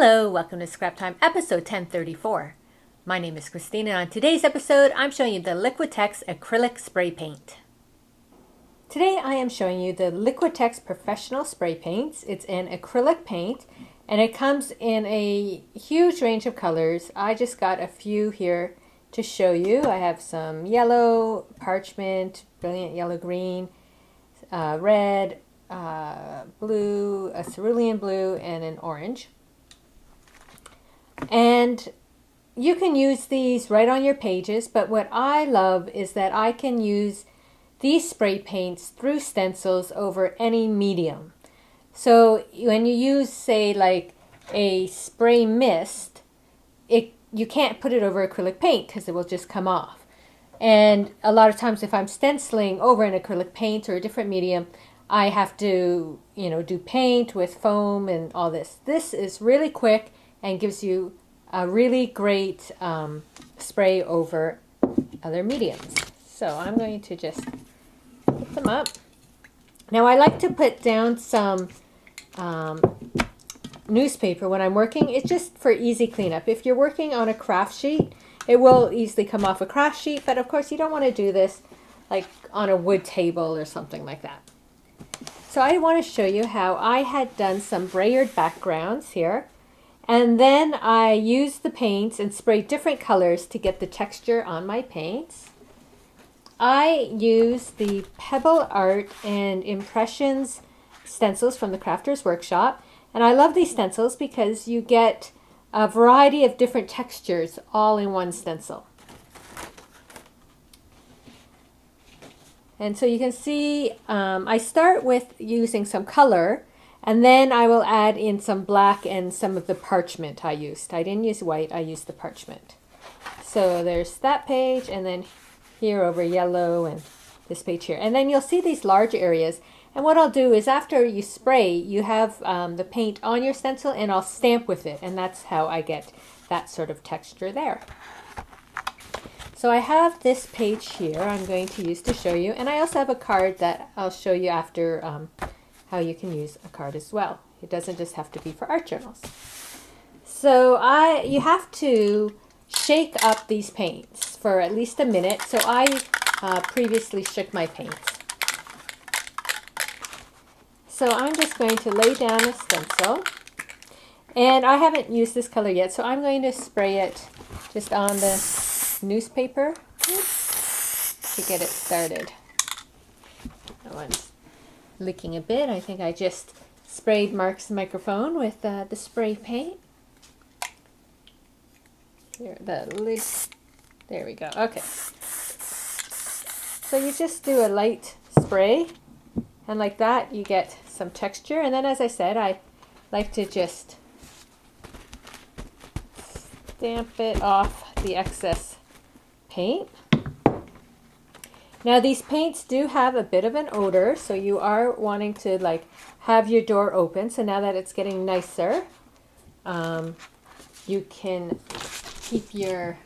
Hello, welcome to Scrap Time episode 1034. My name is Christine and on today's episode I'm showing you the Liquitex Acrylic Spray Paint. Today I am showing you the Liquitex Professional Spray Paints. It's an acrylic paint and it comes in a huge range of colors. I just got a few here to show you. I have some yellow, parchment, brilliant yellow green, red, blue, a cerulean blue, and an orange. And you can use these right on your pages, but what I love is that I can use these spray paints through stencils over any medium. So when you use, say, like a spray mist, you can't put it over acrylic paint because it will just come off. And a lot of times if I'm stenciling over an acrylic paint or a different medium, I have to, do paint with foam and all this. This is really quick and gives you a really great spray over other mediums. So I'm going to just put them up. Now I like to put down some newspaper when I'm working. It's just for easy cleanup. If you're working on a craft sheet, it will easily come off a craft sheet, but of course you don't want to do this like on a wood table or something like that. So I want to show you how I had done some brayered backgrounds here. And then I used the paints and sprayed different colors to get the texture on my paints. I used the Pebble Art and Impressions stencils from the Crafter's Workshop. And I love these stencils because you get a variety of different textures all in one stencil. And so you can see I start with using some color. And then I will add in some black and some of the parchment I used. I didn't use white, I used the parchment. So there's that page, and then here over yellow, and this page here. And then you'll see these large areas. And what I'll do is after you spray, you have the paint on your stencil, and I'll stamp with it. And that's how I get that sort of texture there. So I have this page here I'm going to use to show you. And I also have a card that I'll show you after how you can use a card as well. It doesn't just have to be for art journals. So you have to shake up these paints for at least a minute. So I previously shook my paints. So I'm just going to lay down a stencil. And I haven't used this color yet, so I'm going to spray it just on the newspaper to get it started. That one's licking a bit. I think I just sprayed Mark's microphone with the spray paint. Here, the lid. There we go. Okay. So you just do a light spray, and like that you get some texture. And then, as I said, I like to just stamp it off the excess paint. Now these paints do have a bit of an odor, so you are wanting to have your door open. So now that it's getting nicer, you can keep your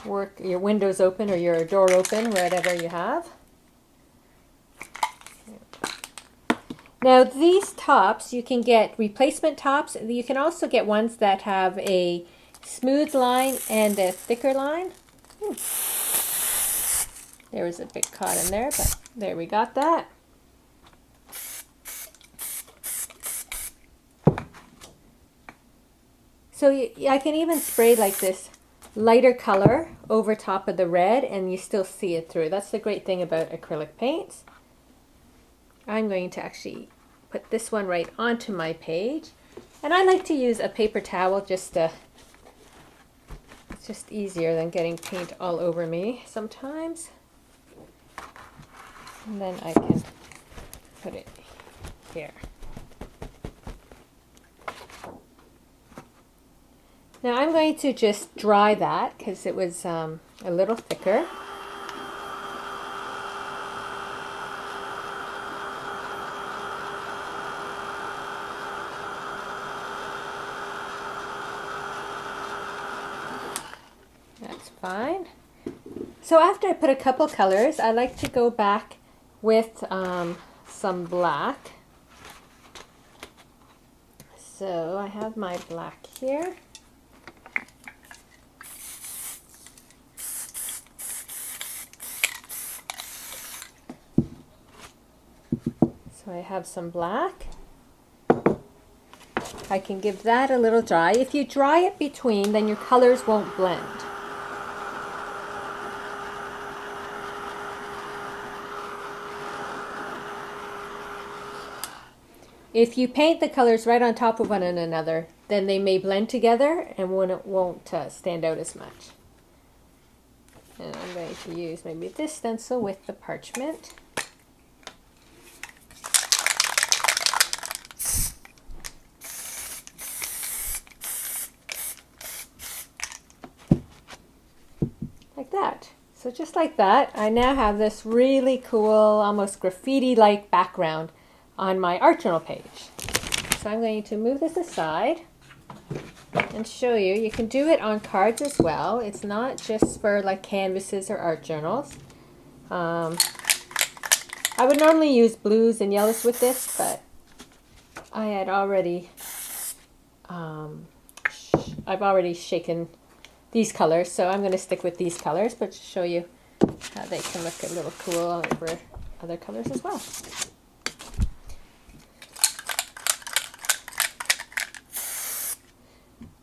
windows open or your door open, whatever you have. Now these tops, you can get replacement tops. You can also get ones that have a smooth line and a thicker line. There was a bit caught in there, but there we got that. So I can even spray like this lighter color over top of the red and you still see it through. That's the great thing about acrylic paints. I'm going to actually put this one right onto my page. And I like to use a paper towel it's just easier than getting paint all over me sometimes. And then I can put it here. Now I'm going to just dry that because it was a little thicker. That's fine. So after I put a couple colors, I like to go back with some black. So I have my black here. So I have some black. I can give that a little dry. If you dry it between, then your colors won't blend. If you paint the colors right on top of one another, then they may blend together and won't stand out as much. And I'm going to use maybe this stencil with the parchment. Like that. So just like that, I now have this really cool, almost graffiti-like background on my art journal page. So I'm going to move this aside and show you. You can do it on cards as well. It's not just for like canvases or art journals. I would normally use blues and yellows with this, but I had already I've already shaken these colors, so I'm going to stick with these colors, but to show you how they can look a little cool over other colors as well.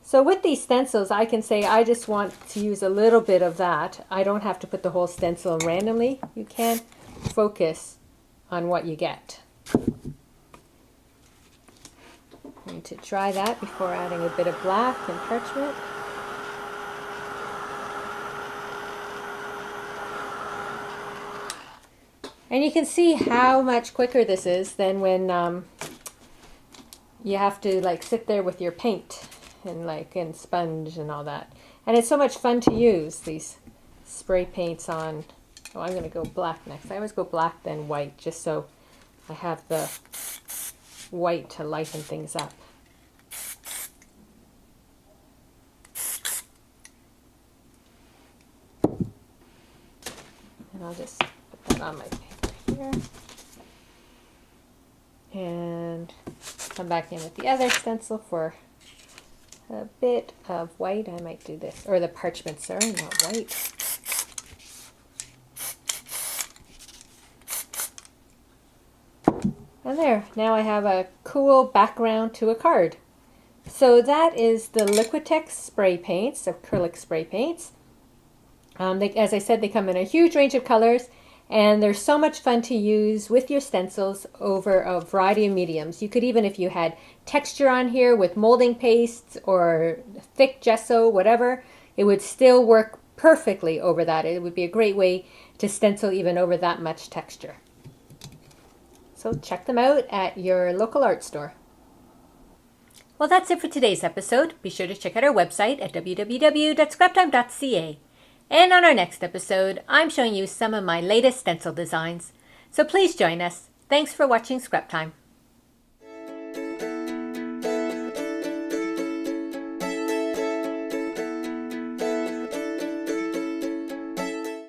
So with these stencils, I can say I just want to use a little bit of that. I don't have to put the whole stencil in randomly. You can focus on what you get. I'm going to try that before adding a bit of black and parchment. And you can see how much quicker this is than when you have to like sit there with your paint and sponge and all that. And it's so much fun to use these spray paints on. Oh, I'm going to go black next. I always go black then white, just so I have the white to lighten things up. And I'll just put that on my paper here. And come back in with the other stencil for a bit of white. I might do this, or the parchment, sorry, not white. And there, now I have a cool background to a card. So that is the Liquitex Spray Paints, acrylic spray paints. As I said, they come in a huge range of colors, and they're so much fun to use with your stencils over a variety of mediums. You could even, if you had texture on here with molding pastes or thick gesso, whatever, it would still work perfectly over that. It would be a great way to stencil even over that much texture. So check them out at your local art store. Well, that's it for today's episode. Be sure to check out our website at www.scraptime.ca. And on our next episode, I'm showing you some of my latest stencil designs. So please join us. Thanks for watching Scrap Time.